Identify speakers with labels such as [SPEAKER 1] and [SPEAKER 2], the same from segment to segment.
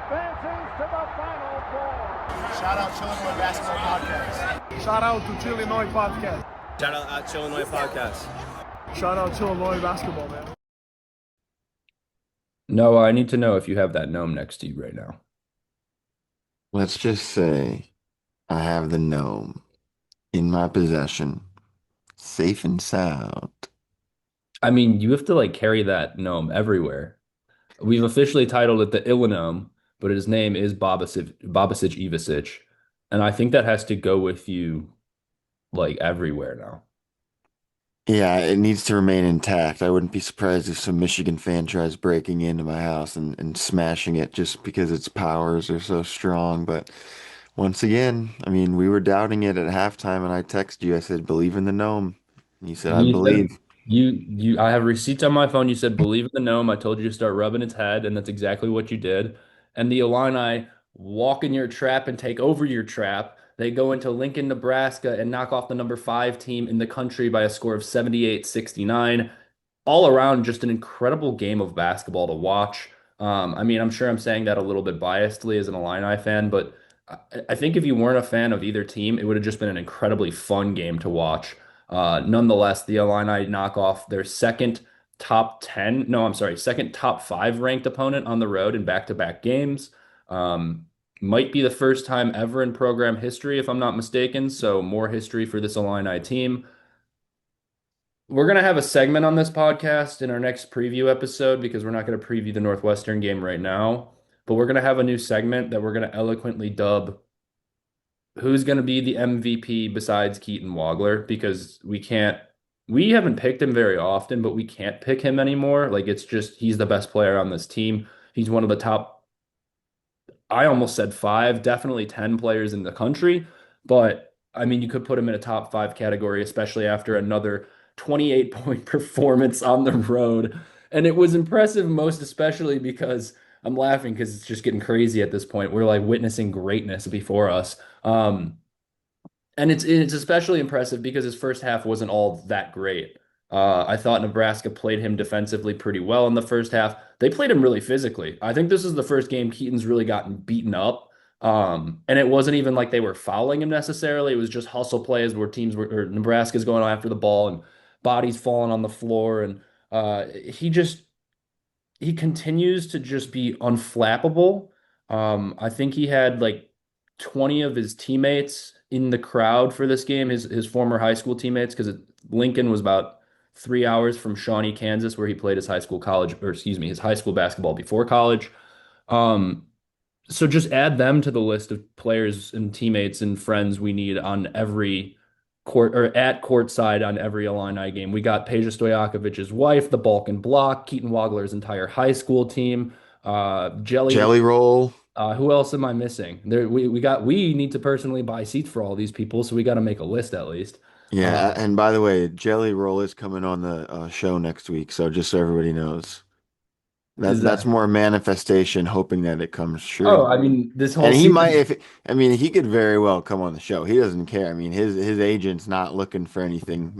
[SPEAKER 1] advances to the Final Four.
[SPEAKER 2] Shout out Chillinois Basketball Podcast.
[SPEAKER 1] Shout out to Chillinois Podcast.
[SPEAKER 2] Shout out Chillinois Podcast.
[SPEAKER 1] Shout out Chillinois Basketball, man.
[SPEAKER 3] No, I need to know if you have that gnome next to you right now.
[SPEAKER 4] Let's just say I have the gnome in my possession, safe and sound.
[SPEAKER 3] I mean, you have to like carry that gnome everywhere. We've officially titled it the Illinome, but his name is Bobasic Ivasic. And I think that has to go with you like everywhere now.
[SPEAKER 4] Yeah, it needs to remain intact. I wouldn't be surprised if some Michigan fan tries breaking into my house and smashing it just because its powers are so strong. But once again, I mean, we were doubting it at halftime, and I texted you. I said, "Believe in the gnome." And you said, "I
[SPEAKER 3] You said
[SPEAKER 4] believe."
[SPEAKER 3] I have receipts on my phone. You said believe in the gnome. I told you to start rubbing its head, and that's exactly what you did. And the Illini walk in your trap and take over your trap. They go into Lincoln, Nebraska, and knock off the number 5 team in the country by a score of 78-69. All around, just an incredible game of basketball to watch. I mean, I'm sure I'm saying that a little bit biasedly as an Illini fan, but I think if you weren't a fan of either team, it would have just been an incredibly fun game to watch. Nonetheless, the Illini knock off their second top 10, no, I'm sorry, second top 5 ranked opponent on the road in back-to-back games. Might be the first time ever in program history, if I'm not mistaken. So more history for this Illini team. We're going to have a segment on this podcast in our next preview episode because we're not going to preview the Northwestern game right now. But we're going to have a new segment that we're going to eloquently dub who's going to be the MVP besides Keaton Wagler, because we haven't picked him very often, but we can't pick him anymore. Like, it's just, he's the best player on this team. He's one of the top, I almost said 5, definitely 10 players in the country. But I mean, you could put him in a top 5 category, especially after another 28-point performance on the road. And it was impressive, most especially because I'm laughing because it's just getting crazy at this point. We're like witnessing greatness before us. And it's especially impressive because his first half wasn't all that great. I thought Nebraska played him defensively pretty well in the first half. They played him really physically. I think this is the first game Keaton's really gotten beaten up. And it wasn't even like they were fouling him necessarily. It was just hustle plays where or Nebraska's going after the ball and bodies falling on the floor. And he continues to just be unflappable. I think he had like 20 of his teammates in the crowd for this game, his former high school teammates, because Lincoln was about 3 hours from Shawnee, Kansas, where he played his high school his high school basketball before college. So just add them to the list of players and teammates and friends we need on every court or at courtside on every Illini game. We got Peja Stojakovic's wife, the Balkan Block, Keaton Wagler's entire high school team,
[SPEAKER 4] Jelly Roll.
[SPEAKER 3] Who else am I missing? We need to personally buy seats for all these people, so we got to make a list at least.
[SPEAKER 4] Yeah, and by the way, Jelly Roll is coming on the show next week, so just so everybody knows. That's more a manifestation, hoping that it comes true.
[SPEAKER 3] Oh, I mean, this whole
[SPEAKER 4] And he
[SPEAKER 3] season,
[SPEAKER 4] might, he could very well come on the show. He doesn't care. I mean, his agent's not looking for anything,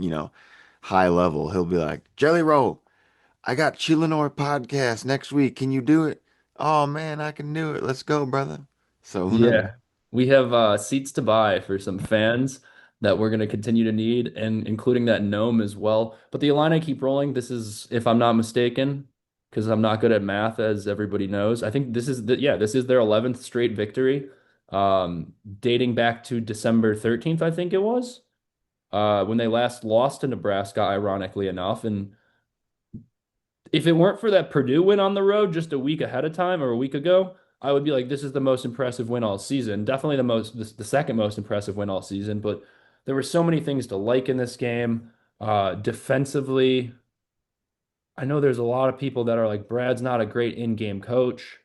[SPEAKER 4] high level. He'll be like, Jelly Roll, I got Chillinois podcast next week. Can you do it? Oh man, I can do it. Let's go, brother. So who knows?
[SPEAKER 3] yeah, we have seats to buy for some fans that we're going to continue to need, and including that gnome as well. But the Illini keep rolling. This is, if I'm not mistaken, because I'm not good at math, as everybody knows. I think this is their 11th straight victory, dating back to December 13th, I think it was, when they last lost to Nebraska, ironically enough. And if it weren't for that Purdue win on the road just a week ahead of time or a week ago, I would be like, this is the most impressive win all season. Definitely the second most impressive win all season. But there were so many things to like in this game. Defensively, I know there's a lot of people that are like, Brad's not a great in-game coach.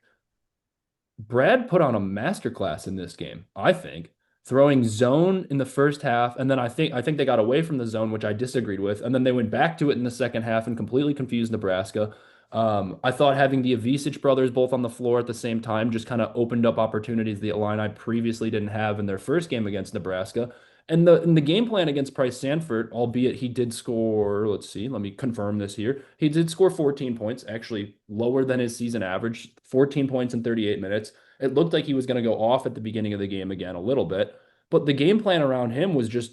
[SPEAKER 3] Brad put on a masterclass in this game, I think, throwing zone in the first half, and then I think they got away from the zone, which I disagreed with, and then they went back to it in the second half and completely confused Nebraska. I thought having the Ivisic brothers both on the floor at the same time just kind of opened up opportunities the Illini previously didn't have in their first game against Nebraska. And the game plan against Price Sanford, albeit he did score, let's see, let me confirm this here. He did score 14 points, actually lower than his season average, 14 points in 38 minutes. It looked like he was going to go off at the beginning of the game again a little bit, but the game plan around him was just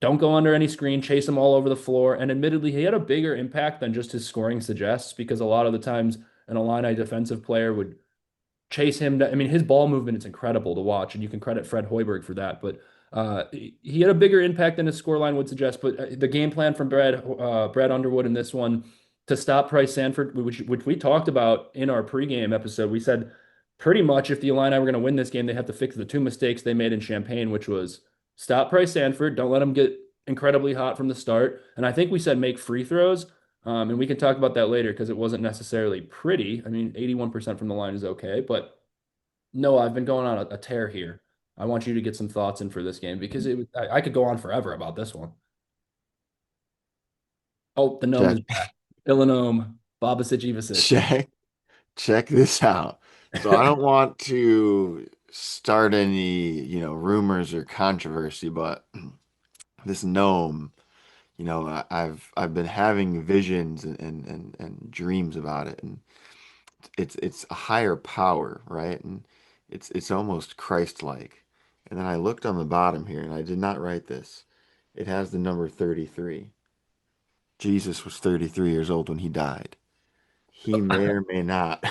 [SPEAKER 3] don't go under any screen, chase him all over the floor. And admittedly, he had a bigger impact than just his scoring suggests because a lot of the times an Illini defensive player would chase him. I mean, his ball movement is incredible to watch, and you can credit Fred Hoiberg for that. But he had a bigger impact than his scoreline would suggest. But the game plan from Brad Underwood in this one to stop Price Sanford, which we talked about in our pregame episode, we said pretty much if the Illini were going to win this game, they have to fix the two mistakes they made in Champaign, which was stop Price Sanford, don't let him get incredibly hot from the start, and I think we said make free throws. And we can talk about that later because it wasn't necessarily pretty. I mean, 81% from the line is okay, but no, I've been going on a tear here. I want you to get some thoughts in for this game because I could go on forever about this one. Oh, the gnome
[SPEAKER 4] Check,
[SPEAKER 3] is back. Illinois, Babasic Ivasic.
[SPEAKER 4] check, check this out. So I don't want to start any, rumors or controversy, but this gnome, I've been having visions and dreams about it, and it's a higher power, right? And it's almost Christ-like. And then I looked on the bottom here, and I did not write this. It has the number 33. Jesus was 33 years old when he died. He may or may not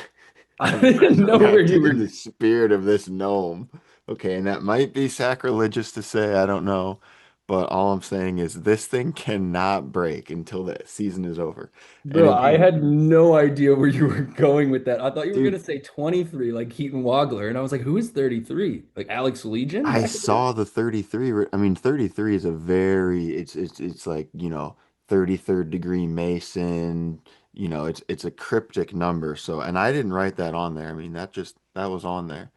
[SPEAKER 3] I
[SPEAKER 4] have
[SPEAKER 3] didn't know where you
[SPEAKER 4] resurrected in
[SPEAKER 3] were.
[SPEAKER 4] the spirit of this gnome. Okay, and that might be sacrilegious to say, I don't know. But all I'm saying is this thing cannot break until the season is over. And
[SPEAKER 3] Bro, I
[SPEAKER 4] again,
[SPEAKER 3] had no idea where you were going with that. I thought you were
[SPEAKER 4] dude,
[SPEAKER 3] gonna say 23, like Keaton Wagler, and I was like, who is 33? Like Alex Legion
[SPEAKER 4] I
[SPEAKER 3] back there?
[SPEAKER 4] saw the 33. I mean, 33 is a very it's like, 33rd degree Mason, it's a cryptic number. So, and I didn't write that on there. I mean, that was on there.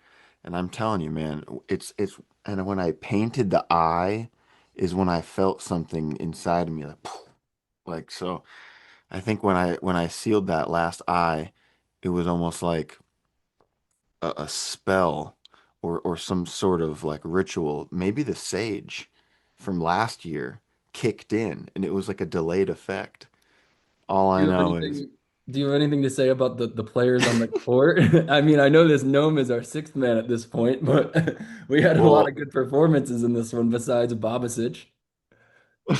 [SPEAKER 4] And I'm telling you, man, it's and when I painted the eye is when I felt something inside of me like so I think when I sealed that last eye, it was almost like a spell or some sort of like ritual. Maybe the sage from last year kicked in and it was like a delayed effect. All
[SPEAKER 3] Do
[SPEAKER 4] I
[SPEAKER 3] you have
[SPEAKER 4] know is,
[SPEAKER 3] anything, do you have anything to say about the players on the court? I mean, I know this gnome is our sixth man at this point, but we had a lot
[SPEAKER 4] well,
[SPEAKER 3] of good performances in this one besides Babasic.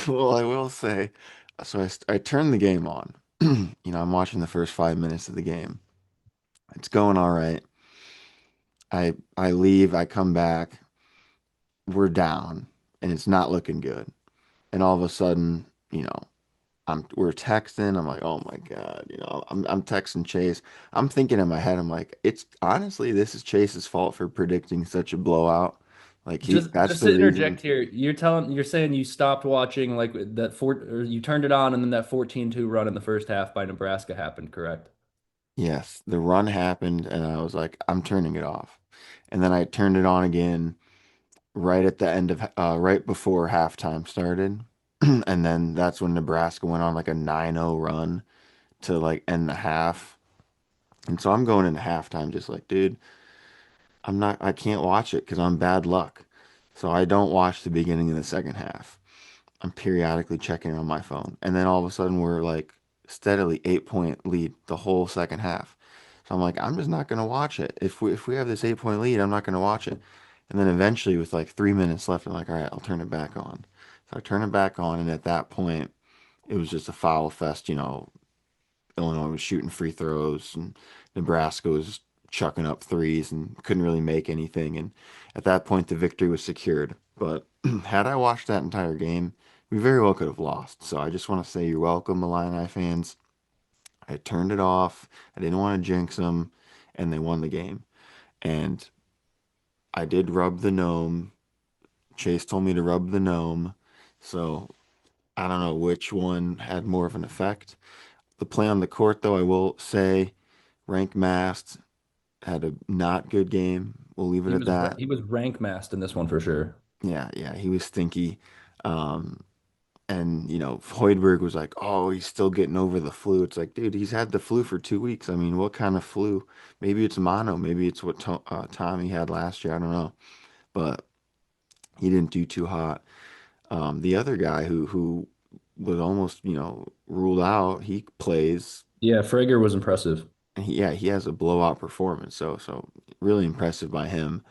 [SPEAKER 4] well, I will say, so I turned the game on. I'm watching the first 5 minutes of the game. It's going all right. I leave, I come back, we're down, and it's not looking good. And all of a sudden, we're texting. I'm like, oh my God, I'm texting Chase. I'm thinking in my head, I'm like, it's honestly, this is Chase's fault for predicting such a blowout. Like that's
[SPEAKER 3] Just
[SPEAKER 4] the
[SPEAKER 3] to
[SPEAKER 4] reason.
[SPEAKER 3] interject here, you're saying you stopped watching like that or you turned it on and then that 14-2 run in the first half by Nebraska happened, correct?
[SPEAKER 4] Yes, the run happened, and I was like, I'm turning it off. And then I turned it on again right at the end of, right before halftime started. And then that's when Nebraska went on like a 9-0 run to like end the half. And so I'm going into halftime just like, dude, I can't watch it because I'm bad luck. So I don't watch the beginning of the second half. I'm periodically checking it on my phone. And then all of a sudden we're like steadily 8 point lead the whole second half. So I'm like, I'm just not gonna watch it. If we have this 8 point lead, I'm not gonna watch it. And then eventually with like 3 minutes left, I'm like, all right, I'll turn it back on. So I turn it back on, and at that point, it was just a foul fest, Illinois was shooting free throws and Nebraska was chucking up threes and couldn't really make anything. And at that point, the victory was secured. But had I watched that entire game, we very well could have lost. So I just want to say you're welcome, Illini fans. I turned it off. I didn't want to jinx them, and they won the game. And I did rub the gnome. Chase told me to rub the gnome. So I don't know which one had more of an effect. The play on the court, though, I will say, Rank Mast had a not good game. We'll leave it at that.
[SPEAKER 3] He was rank masked in this one for sure.
[SPEAKER 4] Yeah, yeah, he was stinky. Um, and Hoiberg was like, "Oh, he's still getting over the flu." It's like, dude, he's had the flu for 2 weeks. I mean, what kind of flu? Maybe it's mono. Maybe it's what Tommy had last year. I don't know, but he didn't do too hot. The other guy who was almost, ruled out, he plays.
[SPEAKER 3] Yeah, Frager was impressive.
[SPEAKER 4] And yeah, he has a blowout performance. So really impressive by him.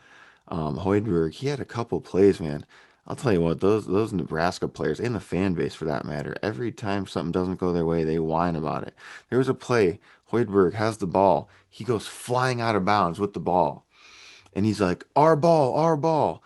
[SPEAKER 4] Hoiberg, he had a couple plays, man. I'll tell you what, those Nebraska players and the fan base for that matter, every time something doesn't go their way, they whine about it. There was a play, Hoiberg has the ball. He goes flying out of bounds with the ball. And he's like, our ball, our ball.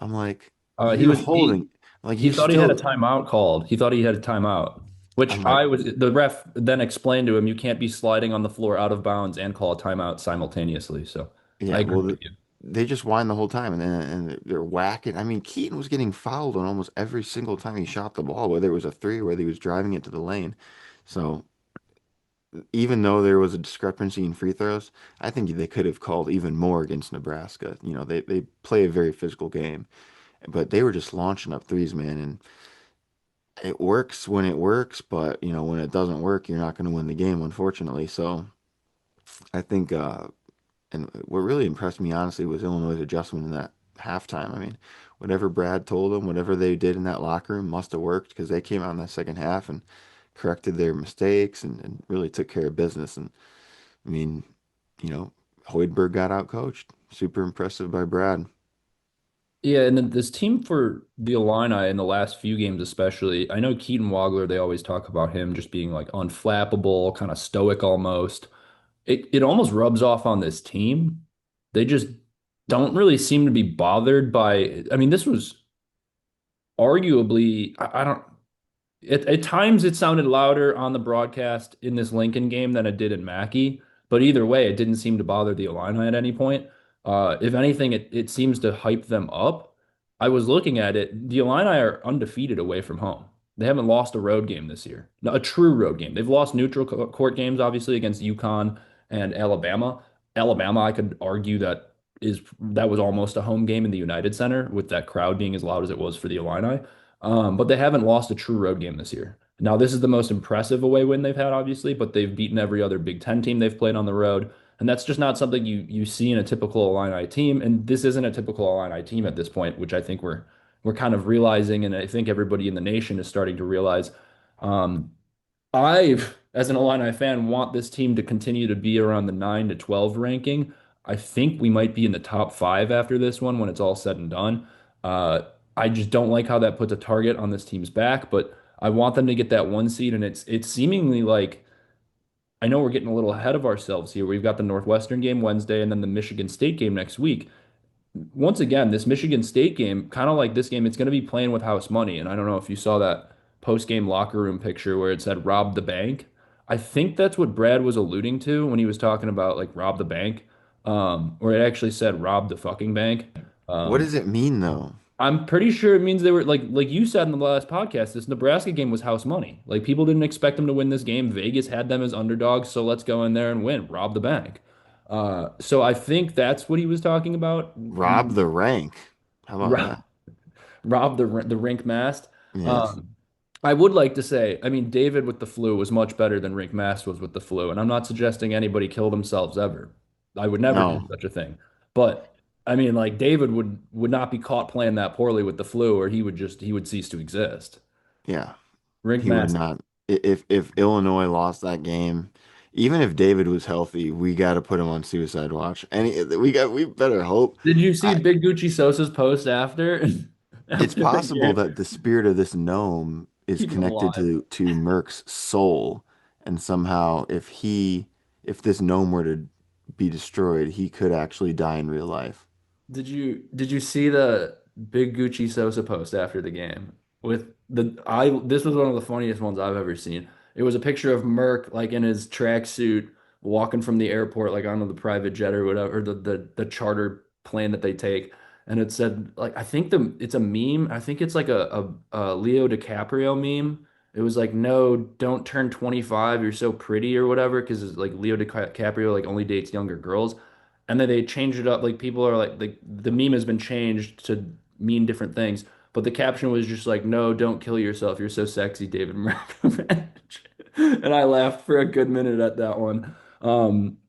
[SPEAKER 4] I'm like,
[SPEAKER 3] He
[SPEAKER 4] you're
[SPEAKER 3] was he
[SPEAKER 4] holding, like
[SPEAKER 3] he
[SPEAKER 4] you
[SPEAKER 3] thought he had a
[SPEAKER 4] still,
[SPEAKER 3] timeout called. He thought he had a timeout, which
[SPEAKER 4] I'm like,
[SPEAKER 3] I was the ref then explained to him you can't be sliding on the floor out of bounds and call a timeout simultaneously. So I
[SPEAKER 4] yeah,
[SPEAKER 3] agree
[SPEAKER 4] well,
[SPEAKER 3] with you.
[SPEAKER 4] they just whine the whole time, and they're whacking. I mean, Keaton was getting fouled on almost every single time he shot the ball, whether it was a three or whether he was driving it to the lane. So even though there was a discrepancy in free throws, I think they could have called even more against Nebraska. They play a very physical game, but they were just launching up threes, man, and it works when it works, but when it doesn't work, you're not going to win the game, unfortunately. So I think and what really impressed me, honestly, was Illinois' adjustment in that halftime. I mean, whatever Brad told them, whatever they did in that locker room must have worked because they came out in that second half and corrected their mistakes and really took care of business. And I mean, you know, Hoiberg got out coached. Super impressive by Brad.
[SPEAKER 3] Yeah, and then this team for the Illini in the last few games, especially, I know Keaton Wagler, they always talk about him just being like unflappable, kind of stoic almost. It almost rubs off on this team. They just don't really seem to be bothered by, I mean, this was arguably, I don't, at times it sounded louder on the broadcast in this Lincoln game than it did in Mackey, but either way, it didn't seem to bother the Illini at any point. If anything, it seems to hype them up. I was looking at it. The Illini are undefeated away from home. They haven't lost a road game this year. No, a true road game. They've lost neutral court games, obviously, against UConn and Alabama. Alabama, I could argue that was almost a home game in the United Center with that crowd being as loud as it was for the Illini. But they haven't lost a true road game this year. Now, this is the most impressive away win they've had, obviously, but they've beaten every other Big Ten team they've played on the road. And that's just not something you see in a typical Illini team. And this isn't a typical Illini team at this point, which I think we're kind of realizing, and I think everybody in the nation is starting to realize. Um, I, as an Illini fan, want this team to continue to be around the 9 to 12 ranking. I think we might be in the top five after this one when it's all said and done. Uh, I just don't like how that puts a target on this team's back, but I want them to get that one seed, and it's seemingly like I know we're getting a little ahead of ourselves here. We've got the Northwestern game Wednesday and then the Michigan State game next week. Once again, this Michigan State game, kind of like this game, it's going to be playing with house money. And I don't know if you saw that post-game locker room picture where it said rob the bank. I think that's what Brad was alluding to when he was talking about like rob the bank, or it actually said rob the fucking bank.
[SPEAKER 4] What
[SPEAKER 3] Um,
[SPEAKER 4] does it mean though?
[SPEAKER 3] I'm pretty sure it means they were like you said in the last podcast, this Nebraska game was house money. Like people didn't expect them to win this game. Vegas had them as underdogs, so let's go in there and win, rob the bank. So I think that's what he was talking about.
[SPEAKER 4] Rob the rank. How about
[SPEAKER 3] Rob,
[SPEAKER 4] that?
[SPEAKER 3] rob the rink mast.
[SPEAKER 4] Yes.
[SPEAKER 3] Um, I would like to say, I mean, David with the flu was much better than Rink Mast was with the flu, and I'm not suggesting anybody kill themselves ever. I would never do
[SPEAKER 4] No.
[SPEAKER 3] such a thing. But I mean, like David would not be caught playing that poorly with the flu, or he would cease to exist.
[SPEAKER 4] Yeah.
[SPEAKER 3] Rink
[SPEAKER 4] He would
[SPEAKER 3] Mast,
[SPEAKER 4] not. If Illinois lost that game, even if David was healthy, we got to put him on suicide watch. We better hope.
[SPEAKER 3] did you see
[SPEAKER 4] I
[SPEAKER 3] Big Gucci Sosa's post after
[SPEAKER 4] It's
[SPEAKER 3] after the
[SPEAKER 4] possible
[SPEAKER 3] game?
[SPEAKER 4] that the spirit of this gnome is
[SPEAKER 3] Keep him
[SPEAKER 4] connected
[SPEAKER 3] alive.
[SPEAKER 4] to Merc's soul, and somehow if this gnome were to be destroyed, he could actually die in real life.
[SPEAKER 3] Did you see the Big Gucci Sosa post after the game with the I this was one of the funniest ones I've ever seen. It was a picture of Merck like in his tracksuit walking from the airport like onto the private jet or whatever the charter plane that they take, and it said like I think it's a meme. I think it's like a Leo DiCaprio meme. It was like no, don't turn 25. You're so pretty or whatever because it's like Leo DiCaprio like only dates younger girls. And then they changed it up. Like people are like the meme has been changed to mean different things. But the caption was just like, "No, don't kill yourself. You're so sexy, David Murphy." And I laughed for a good minute at that one.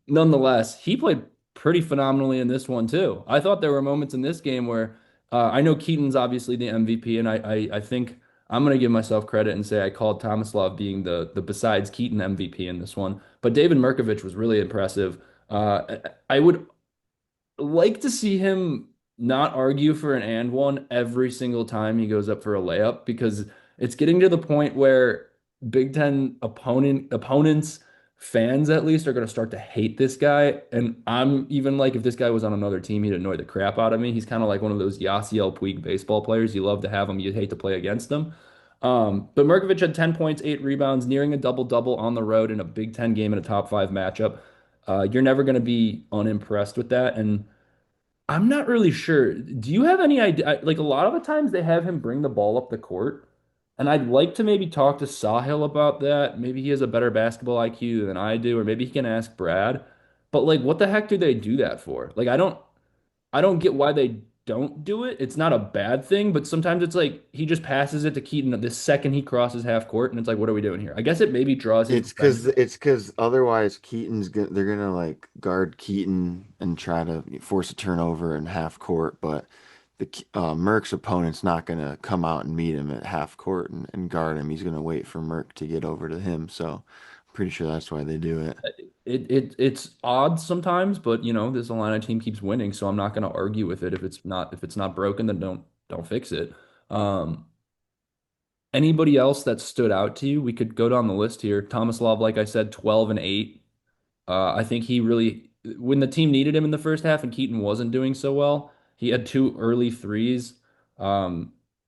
[SPEAKER 3] Nonetheless, he played pretty phenomenally in this one too. I thought there were moments in this game where I know Keaton's obviously the MVP, and I think I'm going to give myself credit and say I called Tomislav being the besides Keaton MVP in this one. But David Mirkovic was really impressive. I would like to see him not argue for an and one every single time he goes up for a layup because it's getting to the point where Big Ten opponents, fans at least, are going to start to hate this guy. And I'm even like, if this guy was on another team, he'd annoy the crap out of me. He's kind of like one of those Yasiel Puig baseball players. You love to have him, you hate to play against him. But Mirkovic had 10 points, 8 rebounds, nearing a double-double on the road in a Big Ten game in a top five matchup. You're never going to be unimpressed with that. And I'm not really sure. Do you have any idea? Like a lot of the times they have him bring the ball up the court, and I'd like to maybe talk to Sahil about that. Maybe he has a better basketball IQ than I do, or maybe he can ask Brad. But like, what the heck do they do that for? Like, I don't get why they don't do it. It's not a bad thing, but sometimes it's like he just passes it to Keaton the second he crosses half court, and it's like, what are we doing here? I guess it maybe draws his defense.
[SPEAKER 4] It's because otherwise they're gonna like guard Keaton and try to force a turnover in half court, but Merck's opponent's not gonna come out and meet him at half court and guard him. He's gonna wait for Merck to get over to him. So I'm pretty sure that's why they do it.
[SPEAKER 3] It's odd sometimes, but this Atlanta team keeps winning, so I'm not going to argue with it. If it's not broken, then don't fix it. Um, Anybody else that stood out to you? We could go down the list here. Tomislav, like I said, 12 and 8. I think he really, when the team needed him in the first half and Keaton wasn't doing so well, he had two early threes.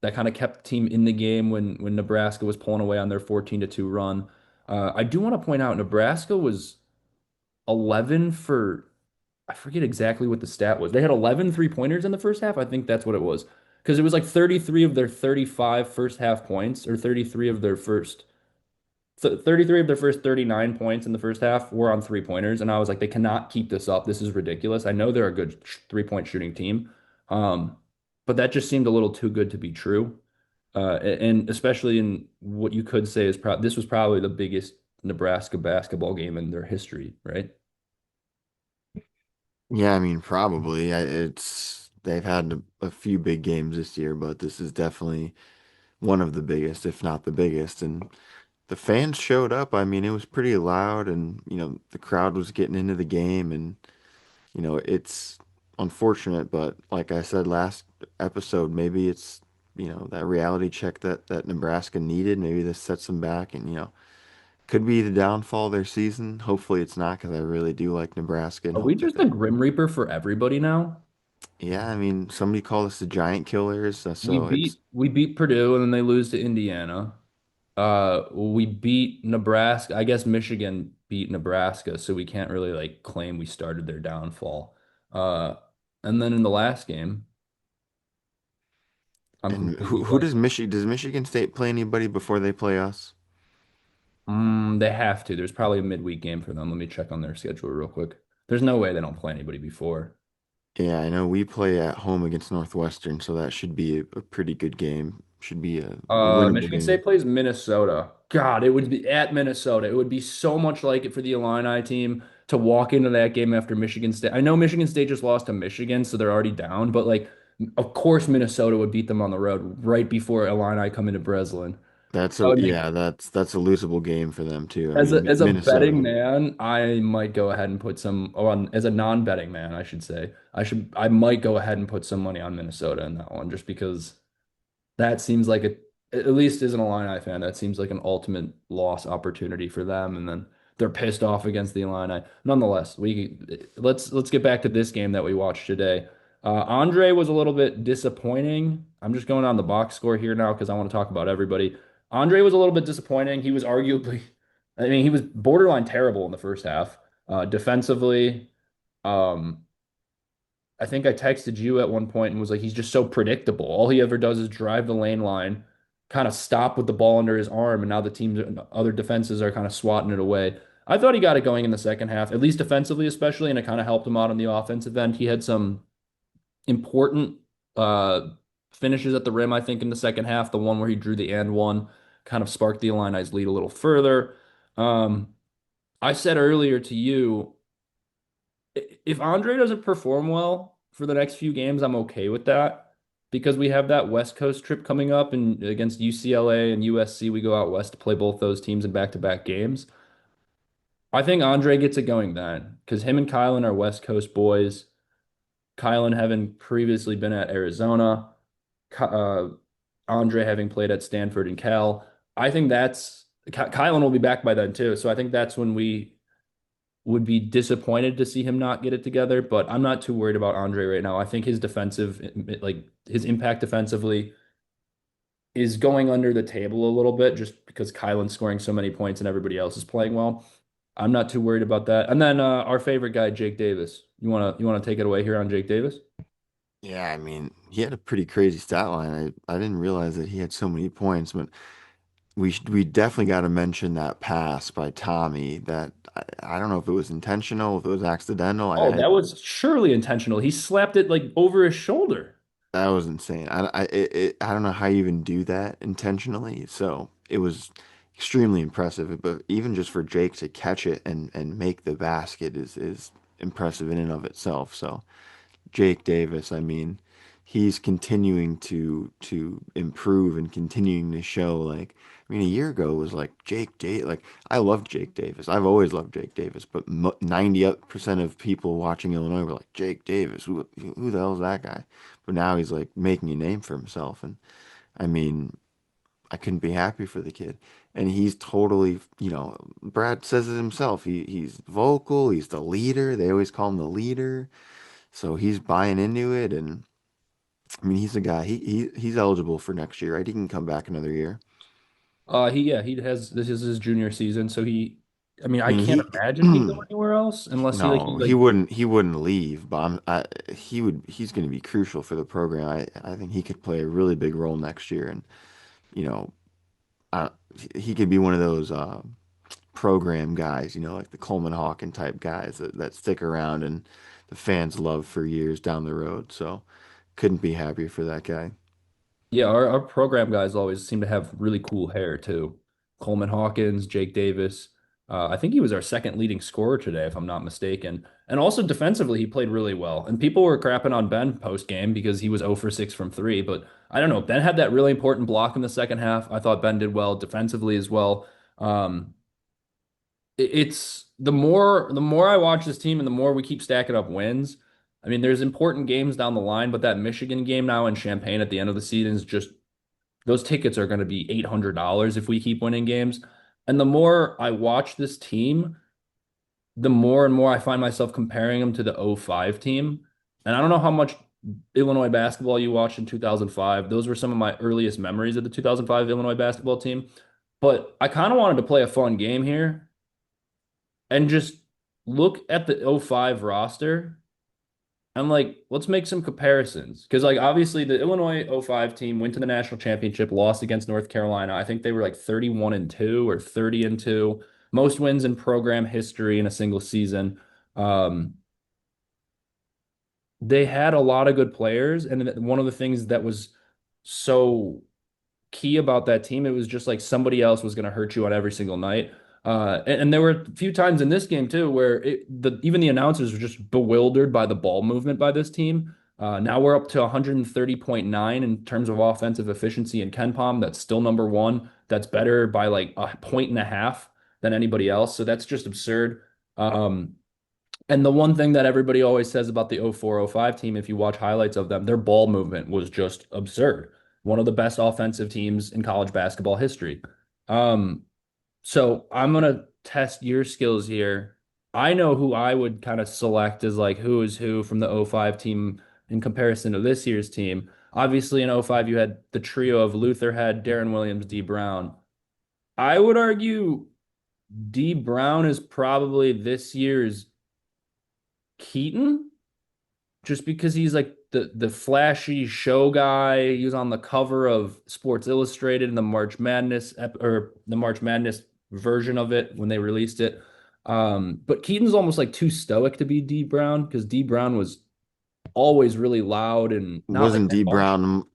[SPEAKER 3] That kind of kept the team in the game when Nebraska was pulling away on their 14-2 run. I do want to point out Nebraska was 11 for, I forget exactly what the stat was. They had 11 3-pointers in the first half. I think that's what it was. Because it was like 33 of their 35 first half points, or 33 of their first 39 points in the first half were on 3-pointers. And I was like, they cannot keep this up. This is ridiculous. I know they're a good 3-point shooting team. Um, but that just seemed a little too good to be true. And especially in what you could say is this was probably the biggest Nebraska basketball game in their history, right?
[SPEAKER 4] Yeah, I mean probably. It's they've had a few big games this year, but this is definitely one of the biggest, if not the biggest. And the fans showed up. I mean, it was pretty loud, and the crowd was getting into the game, and it's unfortunate, but like I said last episode, maybe it's that reality check that Nebraska needed. Maybe this sets them back, and could be the downfall of their season. Hopefully, it's not because I really do like Nebraska and
[SPEAKER 3] Are we
[SPEAKER 4] hope that
[SPEAKER 3] just a Grim Reaper for everybody now?
[SPEAKER 4] yeah, I mean, somebody called us the Giant Killers,
[SPEAKER 3] We
[SPEAKER 4] so it's
[SPEAKER 3] beat we beat Purdue and then they lose to Indiana. We beat Nebraska. I guess Michigan beat Nebraska, so we can't really like claim we started their downfall. Uh, and then in the last game, I'm
[SPEAKER 4] and
[SPEAKER 3] completely
[SPEAKER 4] who
[SPEAKER 3] blank.
[SPEAKER 4] Does Michigan State play anybody before they play us?
[SPEAKER 3] They have to. There's probably a midweek game for them. Let me check on their schedule real quick. There's no way they don't play anybody before.
[SPEAKER 4] Yeah, I know we play at home against Northwestern, so that should be a pretty good game. Should be a winnable
[SPEAKER 3] Michigan
[SPEAKER 4] game.
[SPEAKER 3] State plays Minnesota. God, it would be at Minnesota. It would be so much like it for the Illini team to walk into that game after Michigan State. I know Michigan State just lost to Michigan, so they're already down, but like, of course, Minnesota would beat them on the road right before Illini come into Breslin.
[SPEAKER 4] That's
[SPEAKER 3] That
[SPEAKER 4] a
[SPEAKER 3] would make
[SPEAKER 4] yeah, that's a losable game for them too. I
[SPEAKER 3] as
[SPEAKER 4] mean,
[SPEAKER 3] a as a betting
[SPEAKER 4] Minnesota.
[SPEAKER 3] man, I might go ahead and put some on as a non-betting man, I should say. I might go ahead and put some money on Minnesota in that one just because that seems like at least as an Illini fan, that seems like an ultimate loss opportunity for them. And then they're pissed off against the Illini. Nonetheless, let's get back to this game that we watched today. Andre was a little bit disappointing. I'm just going on the box score here now because I want to talk about everybody. Andre was a little bit disappointing. He was arguably, I mean, he was borderline terrible in the first half. Defensively, um, I think I texted you at one point and was like, he's just so predictable. All he ever does is drive the lane line, kind of stop with the ball under his arm, and now the team's other defenses are kind of swatting it away. I thought he got it going in the second half, at least defensively, especially, and it kind of helped him out on the offensive end. He had some important uh, finishes at the rim, I think, in the second half. The one where he drew the and one kind of sparked the Illini's lead a little further. Um, I said earlier to you, if Andre doesn't perform well for the next few games, I'm okay with that. because we have that West Coast trip coming up and against UCLA and USC, we go out west to play both those teams in back-to-back games. I think Andre gets it going then because him and Kylan are West Coast boys. Kylan having previously been at Arizona, Andre having played at Stanford and Cal. I think Kylan will be back by then too. So I think that's when we would be disappointed to see him not get it together. But I'm not too worried about Andre right now. I think like his impact defensively is going under the table a little bit just because Kylan's scoring so many points and everybody else is playing well. I'm not too worried about that. And then our favorite guy, Jake Davis. You wanna take it away here on Jake Davis?
[SPEAKER 4] Yeah, I mean, he had a pretty crazy stat line. I didn't realize that he had so many points, but we definitely got to mention that pass by Tommy that I don't know if it was intentional, if it was accidental.
[SPEAKER 3] Oh, that was surely intentional. He slapped it like over his shoulder.
[SPEAKER 4] That was insane. I don't know how you even do that intentionally. So it was extremely impressive. But even just for Jake to catch it and make the basket is impressive in and of itself. So Jake Davis, I mean, he's continuing to improve and continuing to show like I mean a year ago was like like I loved Jake Davis. I've always loved Jake Davis, but 90% of people watching Illinois were like Jake Davis, who the hell is that guy? But now he's like making a name for himself and I mean, I couldn't be happy for the kid. And he's totally, Brad says it himself. He's vocal, he's the leader. They always call him the leader. So he's buying into it, and I mean he's a guy. He's eligible for next year, right? He can come back another year.
[SPEAKER 3] He has this is his junior season, so I mean,
[SPEAKER 4] I
[SPEAKER 3] I
[SPEAKER 4] mean
[SPEAKER 3] can't imagine he'd go anywhere else unless he
[SPEAKER 4] no, he
[SPEAKER 3] like
[SPEAKER 4] wouldn't. He wouldn't leave, but he would. He's going to be crucial for the program. I think he could play a really big role next year, and you know, I, he could be one of those program guys. Like the Coleman Hawken type guys that stick around and the fans love for years down the road. So couldn't be happier for that guy.
[SPEAKER 3] yeah, our program guys always seem to have really cool hair too. Coleman Hawkins, Jake Davis. I think he was our second leading scorer today, if I'm not mistaken. And also defensively, he played really well. And people were crapping on Ben post game because he was 0 for 6 from three. But I don't know. Ben had that really important block in the second half. I thought Ben did well defensively as well. Um, it's the more I watch this team and the more we keep stacking up wins. I mean, there's important games down the line, but that Michigan game now in Champaign at the end of the season is just those tickets are going to be $800 if we keep winning games. And the more I watch this team, the more and more I find myself comparing them to the '05 team. And I don't know how much Illinois basketball you watched in 2005. Those were some of my earliest memories of the 2005 Illinois basketball team. But I kind of wanted to play a fun game here and just look at the '05 roster and like let's make some comparisons because like obviously the Illinois '05 team went to the national championship, lost against North Carolina. I think they were like 31-2 or 30-2, most wins in program history in a single season. Um, they had a lot of good players, and one of the things that was so key about that team. It was just like somebody else was going to hurt you on every single night. And there were a few times in this game too where even the announcers were just bewildered by the ball movement by this team. Now we're up to 130.9 in terms of offensive efficiency in Ken Palm. That's still number one. That's better by like a point and a half than anybody else. So that's just absurd. And the one thing that everybody always says about the '04-'05 team, if you watch highlights of them, their ball movement was just absurd. One of the best offensive teams in college basketball history. Um, so I'm gonna test your skills here. I know who I would kind of select as like who is who from the '05 team in comparison to this year's team. Obviously, in '05 you had the trio of Luther Head, Darren Williams, D Brown. I would argue D Brown is probably this year's Keaton, just because he's like the flashy show guy. He was on the cover of Sports Illustrated in the March Madness or the March Madness version of it when they released it. But Keaton's almost like too stoic to be D Brown because D Brown was always really loud and not like
[SPEAKER 4] Wasn't
[SPEAKER 3] that.
[SPEAKER 4] D Brown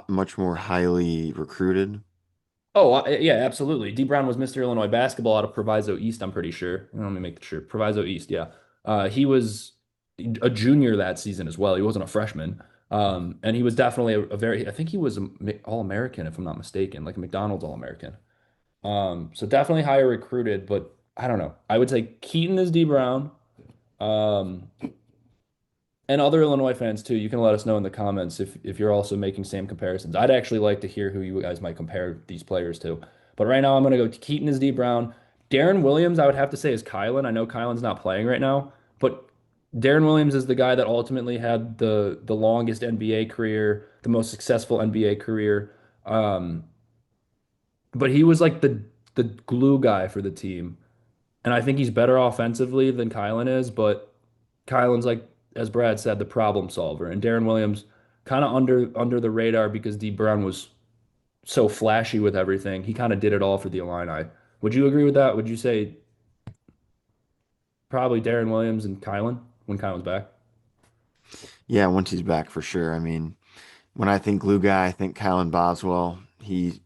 [SPEAKER 4] much more highly recruited?
[SPEAKER 3] Oh, yeah, absolutely. D Brown was Mr. Illinois basketball out of Proviso East, I'm pretty sure. Let me make sure. Proviso East, yeah. He was a junior that season as well. He wasn't a freshman. And he was definitely a very, I think he was All-American, if I'm not mistaken, like a McDonald's All-American. So definitely higher recruited, but I don't know. I would say Keaton is D Brown. Um, and other Illinois fans too, you can let us know in the comments if you're also making same comparisons. I'd actually like to hear who you guys might compare these players to. But right now, I'm going to go to Keaton as D Brown. Darren Williams, I would have to say is Kylan. I know Kylan's not playing right now, but Darren Williams is the guy that ultimately had the longest NBA career, the most successful NBA career. Um, but he was like the glue guy for the team. And I think he's better offensively than Kylan is, but Kylan's like, as Brad said, the problem solver. And Darren Williams kind of under the radar because D Brown was so flashy with everything. He kind of did it all for the Illini. Would you agree with that? Would you say probably Darren Williams and Kylan when Kylan's back?
[SPEAKER 4] Yeah, once he's back for sure. I mean, when I think glue guy, I think Kylan Boswell. He's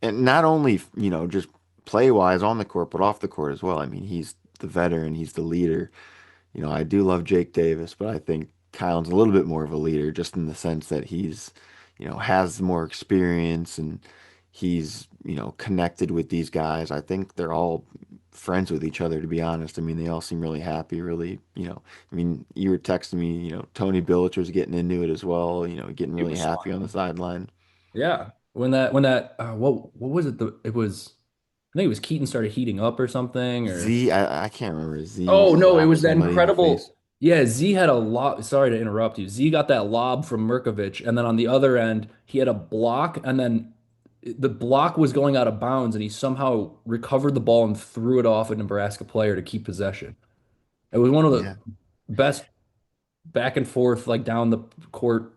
[SPEAKER 4] and not only, just play wise on the court, but off the court as well. I mean, he's the veteran, he's the leader. I do love Jake Davis, but I think Kylan's a little bit more of a leader just in the sense that has more experience and he's, connected with these guys. I think they're all friends with each other, to be honest. I mean, they all seem really happy, really, I mean, you were texting me, Tony Billich was getting into it as well, getting
[SPEAKER 3] He
[SPEAKER 4] really
[SPEAKER 3] was
[SPEAKER 4] happy on the
[SPEAKER 3] smiling.
[SPEAKER 4] sideline.
[SPEAKER 3] Yeah. When that what was it it was I think it was Keaton started heating up or something or
[SPEAKER 4] I can't remember. Z
[SPEAKER 3] oh no, it
[SPEAKER 4] slapped
[SPEAKER 3] was that
[SPEAKER 4] somebody in the face.
[SPEAKER 3] incredible. Yeah, Z had a lob. Sorry to interrupt you. Z got that lob from Mirkovic, and then on the other end, he had a block, and then the block was going out of bounds, and he somehow recovered the ball and threw it off a Nebraska player to keep possession. It was one of the
[SPEAKER 4] Yeah.
[SPEAKER 3] best back and forth, like down the court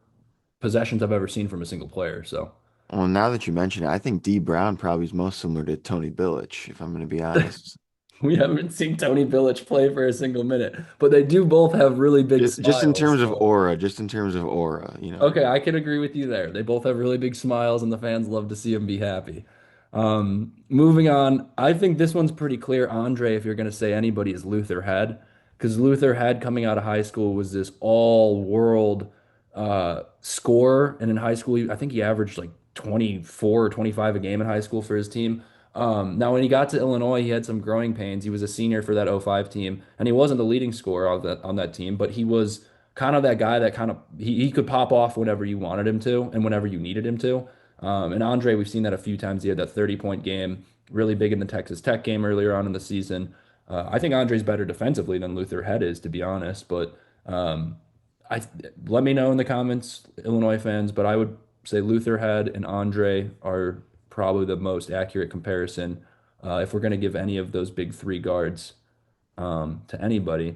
[SPEAKER 3] possessions I've ever seen from a single player. So
[SPEAKER 4] Well, now that you mention it, I think D Brown probably is most similar to Tony Billich, if I'm going to be honest.
[SPEAKER 3] we haven't seen Tony Billich play for a single minute, but they do both have really big
[SPEAKER 4] Just in
[SPEAKER 3] smiles.
[SPEAKER 4] terms of
[SPEAKER 3] So.
[SPEAKER 4] aura, just in terms of aura.
[SPEAKER 3] Okay, I can agree with you there. They both have really big smiles, and the fans love to see them be happy. Moving on, I think this one's pretty clear. Andre, if you're going to say anybody, is Luther Head, because Luther Head coming out of high school was this all-world scorer, and in high school, I think he averaged like 24 or 25 a game in high school for his team. Now, when he got to Illinois, he had some growing pains. He was a senior for that '05 team, and he wasn't the leading scorer on that team, but he was kind of that guy that kind of he could pop off whenever you wanted him to and whenever you needed him to. And Andre, we've seen that a few times. He had that 30-point game, really big in the Texas Tech game earlier on in the season. I think Andre's better defensively than Luther Head is, to be honest. But I let me know in the comments, Illinois fans. But I would say Luther Head and Andre are probably the most accurate comparison if we're going to give any of those big three guards to anybody.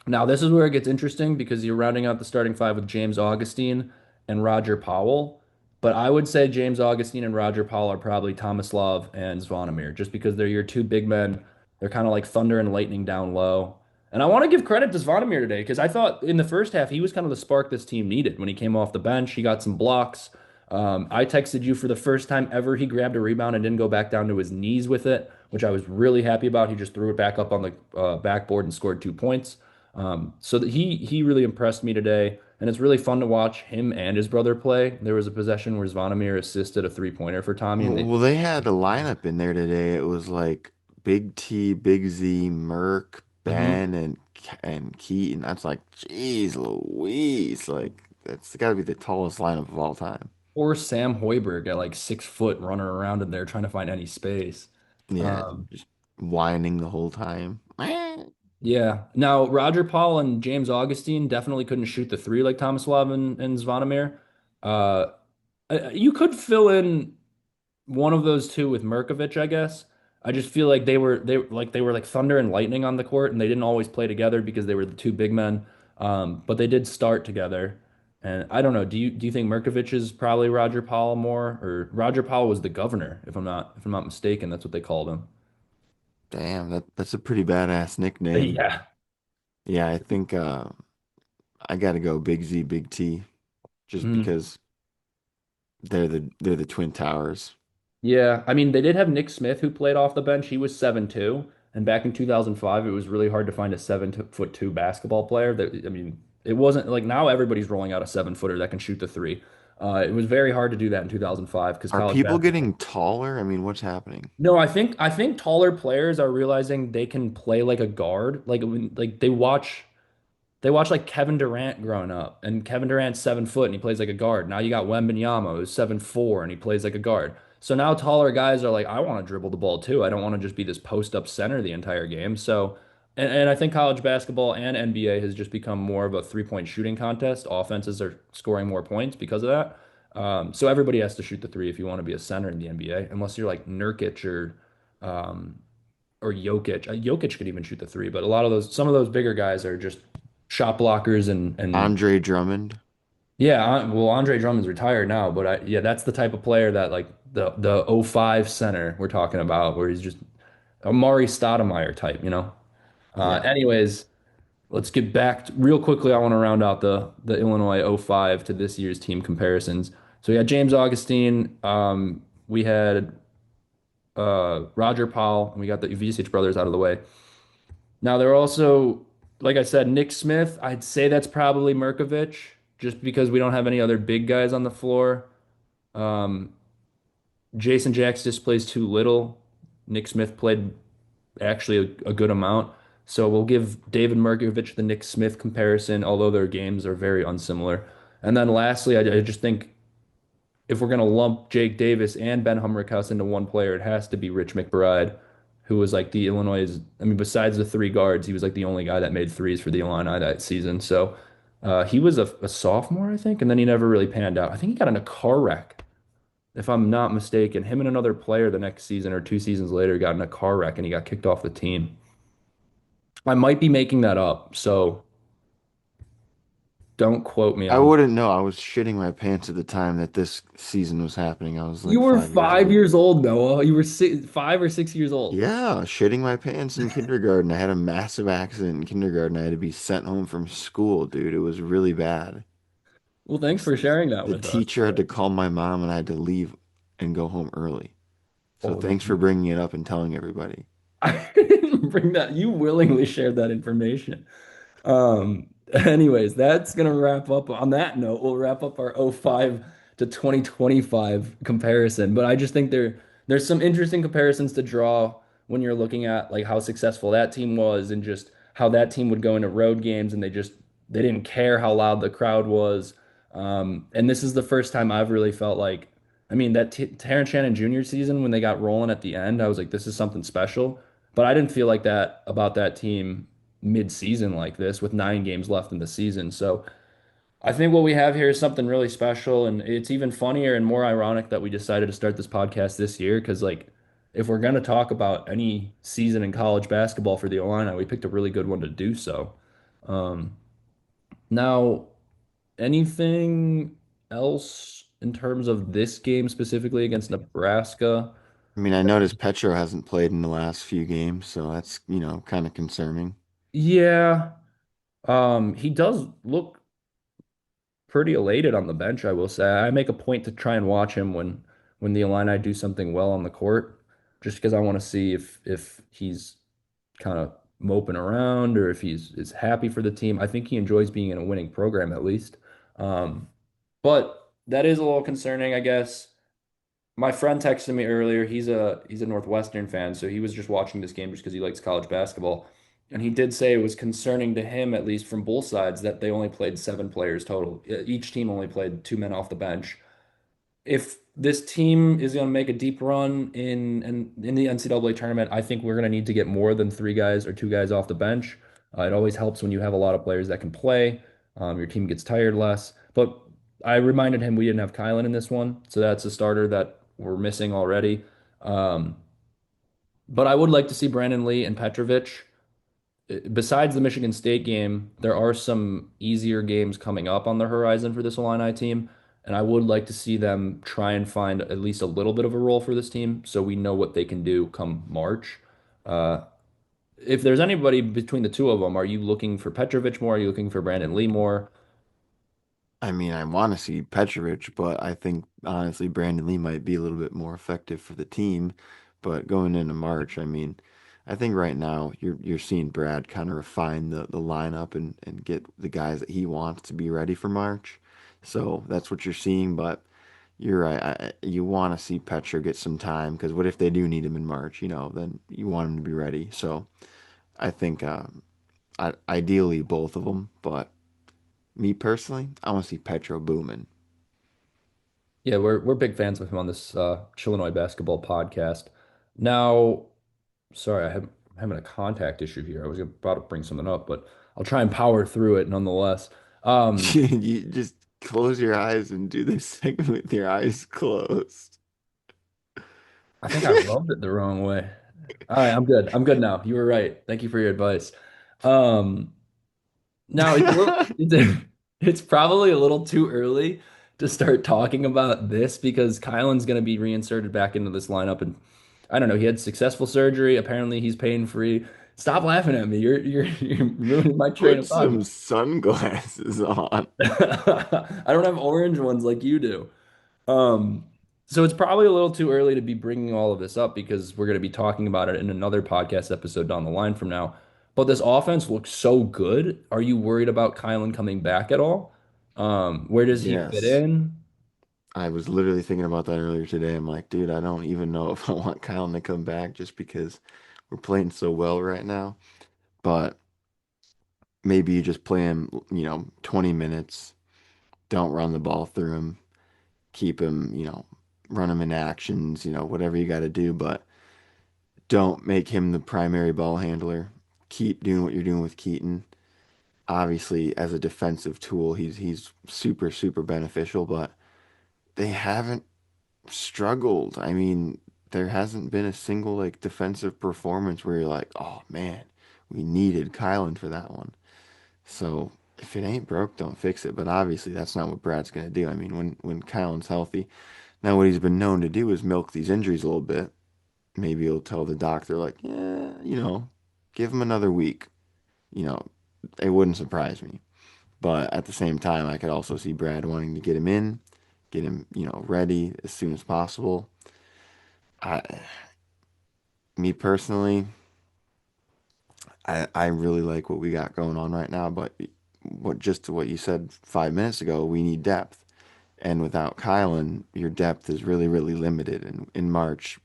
[SPEAKER 3] Now, this is where it gets interesting because you're rounding out the starting five with James Augustine and Roger Powell. But I would say James Augustine and Roger Powell are probably Tomislav and Zvonimir, just because they're your two big men. They're kind of like thunder and lightning down low. And I want to give credit to Zvonimir today because I thought in the first half he was kind of the spark this team needed. When he came off the bench, he got some blocks. I texted you for the first time ever. He grabbed a rebound and didn't go back down to his knees with it, which I was really happy about. He just threw it back up on the backboard and scored 2 points. So that he really impressed me today, and it's really fun to watch him and his brother play. There was a possession where Zvonimir assisted a three-pointer for Tommy, and
[SPEAKER 4] Well, they had a lineup in there today. It was like Big T, Big Z, Merck,
[SPEAKER 3] Mhm.
[SPEAKER 4] Ben, and Keaton. That's like, geez, Louise. Like, that's got to be the tallest lineup of all time.
[SPEAKER 3] Or Sam Hoiberg at like 6 foot running around in there trying to find any space.
[SPEAKER 4] Yeah,
[SPEAKER 3] Um,
[SPEAKER 4] just whining the whole time.
[SPEAKER 3] yeah. Now Roger Paul and James Augustine definitely couldn't shoot the three like Tomislav and Zvonimir. Uh, you could fill in one of those two with Mirkovic, I guess. I just feel like they were like thunder and lightning on the court, and they didn't always play together because they were the two big men. But they did start together. And I don't know. Do you think Mirkovic is probably Roger Powell more, or Roger Powell was the governor, if I'm not mistaken. That's what they called him.
[SPEAKER 4] Damn, that's a pretty badass nickname.
[SPEAKER 3] Yeah.
[SPEAKER 4] Yeah, I think I gotta go Big Z, Big T, just
[SPEAKER 3] Mhm.
[SPEAKER 4] because they're the Twin Towers.
[SPEAKER 3] Yeah. I mean, they did have Nick Smith who played off the bench. He was 7'2", and back in 2005, it was really hard to find a 7 foot 2 basketball player. That I mean. It wasn't like now everybody's rolling out a 7 footer that can shoot the three. It was very hard to do that in 2005 because
[SPEAKER 4] Are
[SPEAKER 3] college
[SPEAKER 4] people
[SPEAKER 3] basketball.
[SPEAKER 4] getting taller? I mean, what's happening?
[SPEAKER 3] No, I think taller players are realizing they can play like a guard. Like they watch like Kevin Durant growing up, and Kevin Durant's 7 foot and he plays like a guard. Now you got Wembanyama who's 7'4" and he plays like a guard. So now taller guys are like, I want to dribble the ball too. I don't want to just be this post up center the entire game. So, and I think college basketball and NBA has just become more of a 3-point shooting contest. Offenses are scoring more points because of that. So everybody has to shoot the three if you want to be a center in the NBA, unless you're like Nurkic um, or Jokic. Jokic could even shoot the three, but some of those bigger guys are just shot blockers and
[SPEAKER 4] Andre Drummond?
[SPEAKER 3] yeah. Well, Andre Drummond's retired now, but yeah, that's the type of player that like the '05 center we're talking about, where he's just a Maury Stoudemire type, you know.
[SPEAKER 4] Yeah.
[SPEAKER 3] Anyways, let's get back real quickly. I want to round out the Illinois '05 to this year's team comparisons. So we had James Augustine, we had Roger Powell, and we got the Ivisic brothers out of the way. Now there are also, like I said, Nick Smith. I'd say that's probably Mirkovic, just because we don't have any other big guys on the floor. Um, Jason Jacks just plays too little. Nick Smith played actually a good amount. So we'll give David Mirkovic the Nick Smith comparison, although their games are very unsimilar. And then lastly, I just think if we're going to lump Jake Davis and Ben Humrickhouse into one player, it has to be Rich McBride, who was like the Illinois', I mean, besides the three guards, he was like the only guy that made threes for the Illini that season. So he was a sophomore, I think, and then he never really panned out. I think he got in a car wreck, if I'm not mistaken. Him and another player the next season or 2 seasons later got in a car wreck and he got kicked off the team. I might be making that up, so don't quote me
[SPEAKER 4] I
[SPEAKER 3] on.
[SPEAKER 4] wouldn't know. I was shitting my pants at the time that this season was happening. I was
[SPEAKER 3] You
[SPEAKER 4] like
[SPEAKER 3] were
[SPEAKER 4] 5 years
[SPEAKER 3] 5 years
[SPEAKER 4] old.
[SPEAKER 3] old, Noah. You were 5 or 6 years old.
[SPEAKER 4] Yeah, shitting my pants in kindergarten. I had a massive accident in kindergarten. I had to be sent home from school, dude. It was really bad.
[SPEAKER 3] Well, thanks for sharing that
[SPEAKER 4] The
[SPEAKER 3] with us.
[SPEAKER 4] teacher had to call my mom and I had to leave and go home early. So
[SPEAKER 3] Oh,
[SPEAKER 4] thanks for bringing it up and telling everybody.
[SPEAKER 3] I didn't bring that. You willingly shared that information. Anyways, that's gonna wrap up on that note. We'll wrap up our '05 to 2025 comparison. But I just think there's some interesting comparisons to draw when you're looking at like how successful that team was and just how that team would go into road games and they didn't care how loud the crowd was. And this is the first time I've really felt like, I mean, that T Terrence Shannon Jr. season when they got rolling at the end, I was like, this is something special. But I didn't feel like that about that team mid-season like this with 9 games left in the season. So I think what we have here is something really special, and it's even funnier and more ironic that we decided to start this podcast this year because, like, if we're gonna talk about any season in college basketball for the Illini, we picked a really good one to do so. Um, Now, anything else in terms of this game specifically against Nebraska?
[SPEAKER 4] I mean, I noticed Petro hasn't played in the last few games, so that's, kind of concerning.
[SPEAKER 3] Yeah, he does look pretty elated on the bench, I will say. I make a point to try and watch him when the Illini do something well on the court, just because I want to see if he's kind of moping around or if he's is happy for the team. I think he enjoys being in a winning program at least. Um, but that is a little concerning, I guess. My friend texted me earlier. He's a Northwestern fan, so he was just watching this game just because he likes college basketball. And he did say it was concerning to him, at least from both sides, that they only played 7 players total. Each team only played 2 men off the bench. If this team is going to make a deep run in the NCAA tournament, I think we're going to need to get more than 3 guys or 2 guys off the bench. It always helps when you have a lot of players that can play. Your team gets tired less. But I reminded him we didn't have Kylan in this one, so that's a starter that we're missing already. Um, but I would like to see Brandon Lee and Petrovic. Besides the Michigan State game, there are some easier games coming up on the horizon for this Illini team, and I would like to see them try and find at least a little bit of a role for this team so we know what they can do come March. Uh, if there's anybody between the two of them, are you looking for Petrovic more? Are you looking for Brandon Lee more?
[SPEAKER 4] I mean, I want to see Petrovic, but I think honestly Brandon Lee might be a little bit more effective for the team. But going into March, I mean, I think right now you're seeing Brad kind of refine the lineup and get the guys that he wants to be ready for March. So that's what you're seeing, but you're right. You want to see Petra get some time because what if they do need him in March? Then you want him to be ready. So I think ideally both of them, but me personally, I want to see Petro booming.
[SPEAKER 3] Yeah, we're big fans of him on this Chillinois basketball podcast. Now, sorry, I'm having a contact issue here. I was about to bring something up, but I'll try and power through it nonetheless. Um,
[SPEAKER 4] You just close your eyes and do this segment with your eyes closed.
[SPEAKER 3] I think I rubbed it the wrong way. All right, I'm good. I'm good now. You were right. Thank you for your advice. Um, Now it's probably a little too early to start talking about this because Kylan's going to be reinserted back into this lineup, and I don't know. He had successful surgery. Apparently, he's pain free. Stop laughing at me. You're ruining my train
[SPEAKER 4] Put
[SPEAKER 3] of thought.
[SPEAKER 4] some sunglasses on.
[SPEAKER 3] I don't have orange ones like you do. Um, so it's probably a little too early to be bringing all of this up because we're going to be talking about it in another podcast episode down the line from now. But this offense looks so good. Are you worried about Kylan coming back at all? Where does he fit
[SPEAKER 4] Yes.
[SPEAKER 3] in?
[SPEAKER 4] I was literally thinking about that earlier today. I'm like, dude, I don't even know if I want Kyle to come back just because we're playing so well right now. But maybe you just play him, 20 minutes. Don't run the ball through him. Keep him, run him in actions, whatever you got to do. But don't make him the primary ball handler. Keep doing what you're doing with Keaton. Obviously, as a defensive tool, he's super, super beneficial, but they haven't struggled. I mean, there hasn't been a single like defensive performance where you're like, oh man, we needed Kylan for that one. So if it ain't broke, don't fix it. But obviously, that's not what Brad's gonna do. I mean, when Kylan's healthy, now what he's been known to do is milk these injuries a little bit. Maybe he'll tell the doctor like, yeah, give him another week. You know, it wouldn't surprise me. But at the same time, I could also see Brad wanting to get him in, get him, ready as soon as possible. I, me personally, I really like what we got going on right now, but just to what you said 5 minutes ago, we need depth. And without Kylan, your depth is really, really limited. And in March,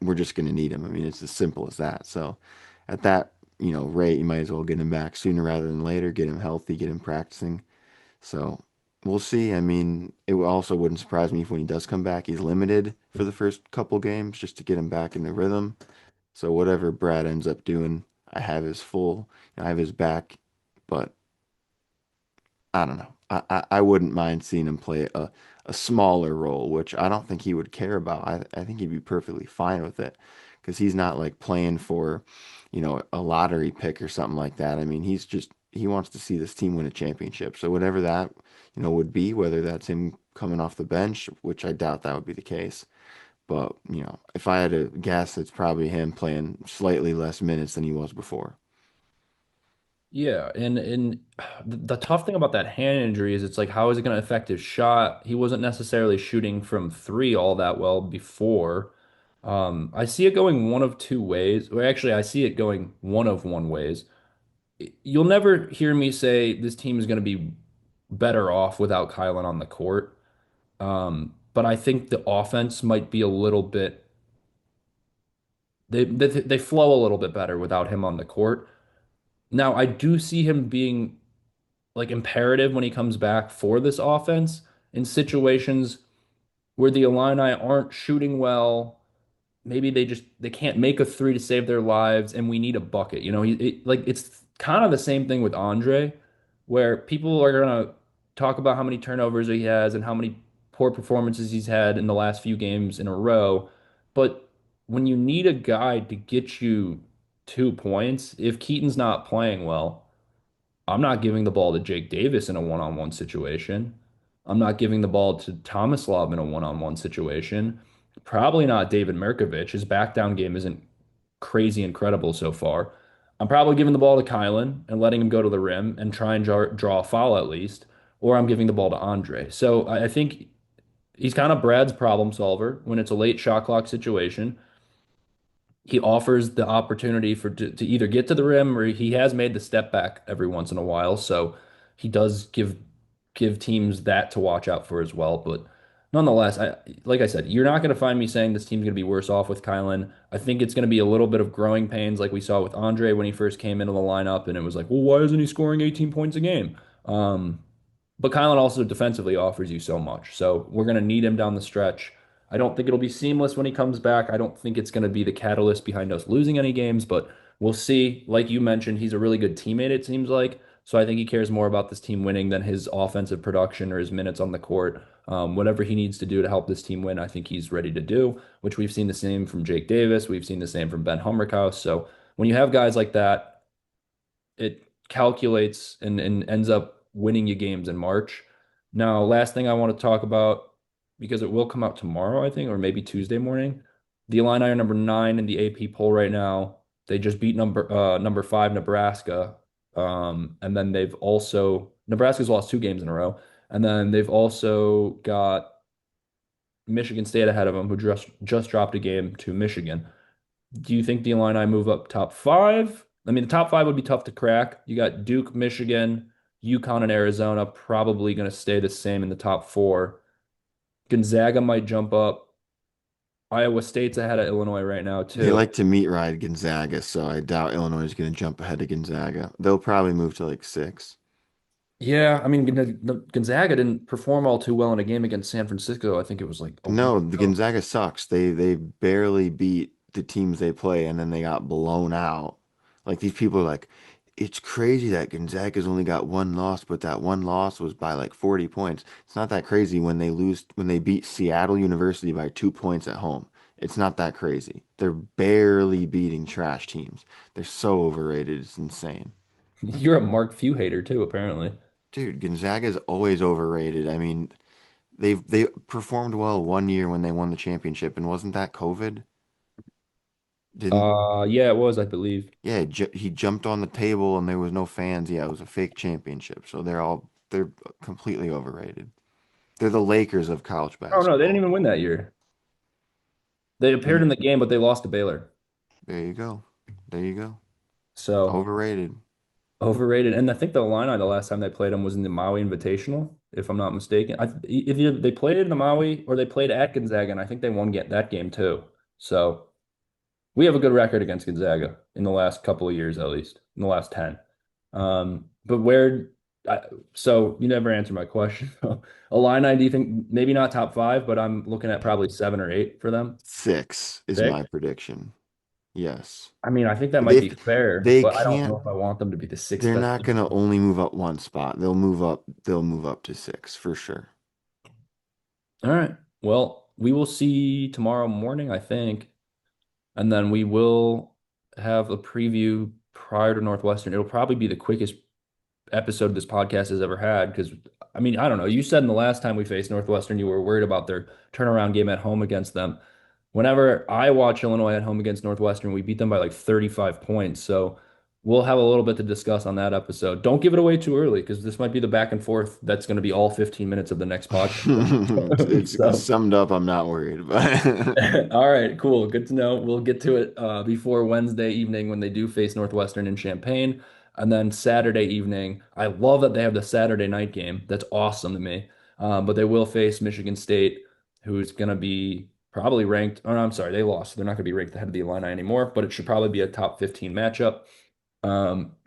[SPEAKER 4] we're just going to need him. I mean, it's as simple as that. So at that, rate, you might as well get him back sooner rather than later, get him healthy, get him practicing. So we'll see. I mean, it also wouldn't surprise me if when he does come back, he's limited for the first couple games just to get him back in the rhythm. So whatever Brad ends up doing, I have his back, but I don't know. I wouldn't mind seeing him play a smaller role, which I don't think he would care about. I think he'd be perfectly fine with it because he's not like playing for, a lottery pick or something like that. I mean, he wants to see this team win a championship. So whatever that, would be, whether that's him coming off the bench, which I doubt that would be the case. But, if I had to guess, it's probably him playing slightly less minutes than he was before.
[SPEAKER 3] Yeah, and the tough thing about that hand injury is it's like how is it going to affect his shot? He wasn't necessarily shooting from three all that well before. I see it going one of two ways. Or actually, I see it going one of one ways. You'll never hear me say this team is going to be better off without Kylan on the court. But I think the offense might be a little bit they flow a little bit better without him on the court. Now, I do see him being like imperative when he comes back for this offense in situations where the Illini aren't shooting well. Maybe they can't make a three to save their lives, and we need a bucket. Like it's kind of the same thing with Andre, where people are gonna talk about how many turnovers he has and how many poor performances he's had in the last few games in a row. But when you need a guy to get you 2 points, if Keaton's not playing well, I'm not giving the ball to Jake Davis in a one-on-one situation. I'm not giving the ball to Tomislav in a one-on-one situation. Probably not David Mirkovic. His back down game isn't crazy incredible so far. I'm probably giving the ball to Kylan and letting him go to the rim and try and draw a foul at least, or I'm giving the ball to Andre. So I think he's kind of Brad's problem solver when it's a late shot clock situation. he offers the opportunity to either get to the rim or he has made the step back every once in a while. So he does give teams that to watch out for as well. But nonetheless, like I said, you're not going to find me saying this team's going to be worse off with Kylan. I think it's going to be a little bit of growing pains, like we saw with Andre when he first came into the lineup, and it was like, well, why isn't he scoring 18 points a game? Um, but Kylan also defensively offers you so much. So we're going to need him down the stretch. I don't think it'll be seamless when he comes back. I don't think it's going to be the catalyst behind us losing any games, but we'll see. Like you mentioned, he's a really good teammate, it seems like. So I think he cares more about this team winning than his offensive production or his minutes on the court. Whatever he needs to do to help this team win, I think he's ready to do, which we've seen the same from Jake Davis. We've seen the same from Ben Hummerkaus. So when you have guys like that, it calculates and ends up winning you games in March. Now, last thing I want to talk about, because it will come out tomorrow, I think, or maybe Tuesday morning. The Illini are number 9 in the AP poll right now. They just beat number 5 Nebraska. And then they've also Nebraska's lost 2 games in a row. And then they've also got Michigan State ahead of them, who just dropped a game to Michigan. Do you think the Illini move up top 5? I mean, the top 5 would be tough to crack. You got Duke, Michigan, UConn, and Arizona probably going to stay the same in the top 4. Gonzaga might jump up. Iowa State's ahead of Illinois right now,
[SPEAKER 4] They
[SPEAKER 3] too.
[SPEAKER 4] like to meet ride Gonzaga, so I doubt Illinois is going to jump ahead of Gonzaga. They'll probably move to like 6.
[SPEAKER 3] Yeah, I mean, Gonzaga didn't perform all too well in a game against San Francisco. I think it was like a week
[SPEAKER 4] No, the
[SPEAKER 3] ago.
[SPEAKER 4] Gonzaga sucks. They barely beat the teams they play, and then they got blown out. Like these people are like, it's crazy that Gonzaga's only got one loss, but that one loss was by like 40 points. It's not that crazy when they beat Seattle University by 2 points at home. It's not that crazy. They're barely beating trash teams. They're so overrated. It's insane.
[SPEAKER 3] You're a Mark Few hater, too, apparently.
[SPEAKER 4] Dude, Gonzaga's always overrated. I mean, they performed well one year when they won the championship, and wasn't that COVID? Didn't
[SPEAKER 3] Yeah, it was, I believe.
[SPEAKER 4] Yeah, he jumped on the table and there was no fans. Yeah, it was a fake championship. So they're completely overrated. They're the Lakers of college
[SPEAKER 3] Oh, no, they didn't
[SPEAKER 4] basketball.
[SPEAKER 3] even win that year. They appeared
[SPEAKER 4] Mm,
[SPEAKER 3] in the game, but they lost to Baylor.
[SPEAKER 4] there you go. There you go.
[SPEAKER 3] So
[SPEAKER 4] Overrated.
[SPEAKER 3] overrated. And I think the Illini, the last time they played them was in the Maui Invitational, if I'm not mistaken. Either they played in the Maui or they played at Gonzaga, and I think they won that game too. So we have a good record against Gonzaga in the last couple of years, at least in the last 10. But I, so you never answered my question. Illini, do you think maybe not top 5, but I'm looking at probably 7 or 8 for them?
[SPEAKER 4] 6 is my
[SPEAKER 3] 6?
[SPEAKER 4] prediction. Yes.
[SPEAKER 3] I mean, I think that might be
[SPEAKER 4] They
[SPEAKER 3] fair,
[SPEAKER 4] they
[SPEAKER 3] but I don't know
[SPEAKER 4] can't
[SPEAKER 3] if I want them to be the sixth
[SPEAKER 4] they're
[SPEAKER 3] best
[SPEAKER 4] not
[SPEAKER 3] team.
[SPEAKER 4] gonna only move up one spot. They'll move up to 6 for sure.
[SPEAKER 3] All right. Well, we will see tomorrow morning, I think, and then we will have a preview prior to Northwestern. It'll probably be the quickest episode this podcast has ever had because, I mean, I don't know. You said in the last time we faced Northwestern, you were worried about their turnaround game at home against them. Whenever I watch Illinois at home against Northwestern, we beat them by like 35 points. So we'll have a little bit to discuss on that episode. Don't give it away too early because this might be the back and forth that's going to be all 15 minutes of the next podcast.
[SPEAKER 4] It's
[SPEAKER 3] So,
[SPEAKER 4] summed up. I'm not worried, but
[SPEAKER 3] all right, cool. Good to know. We'll get to it before Wednesday evening when they do face Northwestern in Champaign. And then Saturday evening, I love that they have the Saturday night game. That's awesome to me. But they will face Michigan State, who's going to be probably ranked. Oh, no, I'm sorry, they lost. So they're not going to be ranked ahead of the Illini anymore, but it should probably be a top 15 matchup.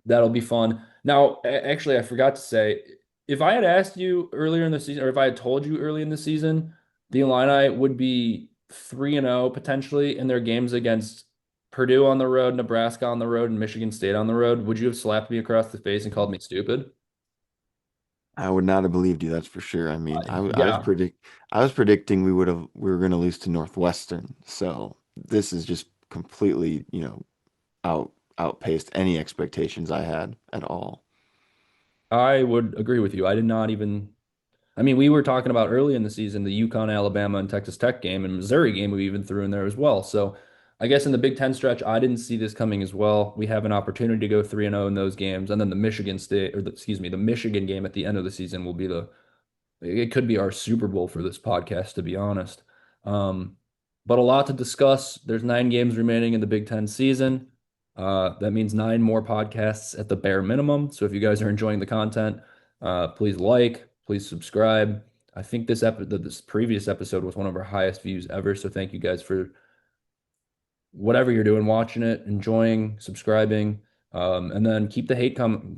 [SPEAKER 3] That'll be fun. Now, actually, I forgot to say, if I had asked you earlier in the season, or if I had told you early in the season, the Illini would be 3-0 potentially in their games against Purdue on the road, Nebraska on the road, and Michigan State on the road, would you have slapped me across the face and called me stupid?
[SPEAKER 4] I would not have believed you, that's for sure. I mean,
[SPEAKER 3] Yeah,
[SPEAKER 4] I was predicting we were going to lose to Northwestern. So this is just completely, outpaced any expectations I had at all.
[SPEAKER 3] I would agree with you. I did not even. I mean, we were talking about early in the season the UConn, Alabama, and Texas Tech game and Missouri game we even threw in there as well. So I guess in the Big Ten stretch, I didn't see this coming as well. We have an opportunity to go 3-0 in those games, and then the Michigan State, excuse me, the Michigan game at the end of the season will be it could be our Super Bowl for this podcast, to be honest. Um, but a lot to discuss. There's 9 games remaining in the Big Ten season. That means 9 more podcasts at the bare minimum. So if you guys are enjoying the content, please like, please subscribe. I think this previous episode was one of our highest views ever. So thank you guys for whatever you're doing, watching it, enjoying, subscribing, and then keep the hate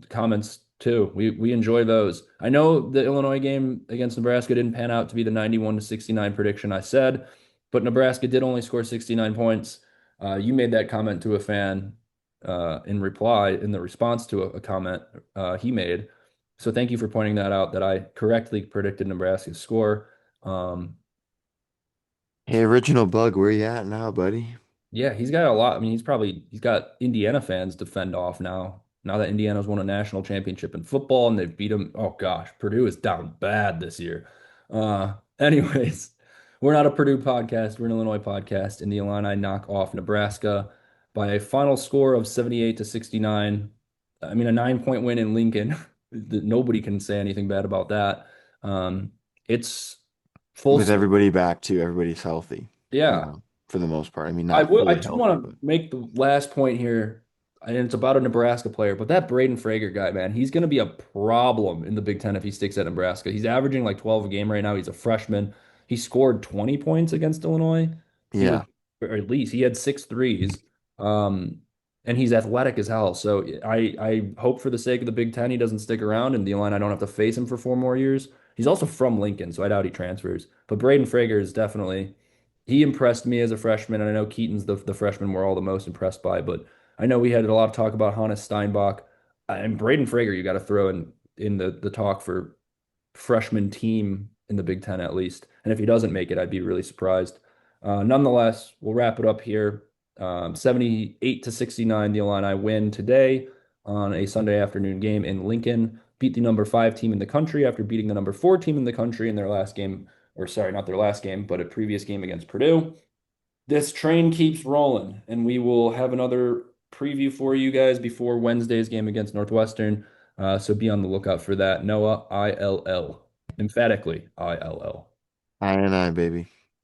[SPEAKER 3] comments too. We enjoy those. I know the Illinois game against Nebraska didn't pan out to be the 91-69 prediction I said, but Nebraska did only score 69 points. You made that comment to a fan in the response to a comment he made. So thank you for pointing that out that I correctly predicted Nebraska's score. Um,
[SPEAKER 4] Hey, original bug, where you at now, buddy?
[SPEAKER 3] Yeah, he's got a lot. I mean, he's got Indiana fans to fend off now. Now that Indiana's won a national championship in football and they've beat him. Oh gosh, Purdue is down bad this year. Anyways, we're not a Purdue podcast, we're an Illinois podcast, and the Illini knock off Nebraska by a final score of 78-69. I mean, a 9-point win in Lincoln. Nobody can say anything bad about that. It's full.
[SPEAKER 4] With everybody back too, everybody's healthy,
[SPEAKER 3] Yeah.
[SPEAKER 4] for the most part. I mean,
[SPEAKER 3] I
[SPEAKER 4] not
[SPEAKER 3] will. I
[SPEAKER 4] fully
[SPEAKER 3] do
[SPEAKER 4] healthy,
[SPEAKER 3] want
[SPEAKER 4] but
[SPEAKER 3] to make the last point here, and it's about a Nebraska player. But that Braden Frager guy, man, he's going to be a problem in the Big Ten if he sticks at Nebraska. He's averaging like 12 a game right now. He's a freshman. He scored 20 points against Illinois. He was,
[SPEAKER 4] yeah.
[SPEAKER 3] or at least he had 6 threes. Um, and he's athletic as hell. So I hope for the sake of the Big Ten he doesn't stick around, and the Illini don't have to face him for 4 more years. He's also from Lincoln, so I doubt he transfers. But Braden Frager is definitely he impressed me as a freshman, and I know Keaton's the freshman we're all the most impressed by, but I know we had a lot of talk about Hannes Steinbach and Braden Frager. You got to throw in the talk for freshman team in the Big Ten at least. And if he doesn't make it, I'd be really surprised. Nonetheless, we'll wrap it up here. 78-69, the Illini win today on a Sunday afternoon game in Lincoln. Beat the number 5 team in the country after beating the number 4 team in the country in their last game, or sorry, not their last game, but a previous game against Purdue. This train keeps rolling, and we will have another preview for you guys before Wednesday's game against Northwestern. So be on the lookout for that. Noah, ILL. Emphatically, ILL.
[SPEAKER 4] I and I, baby.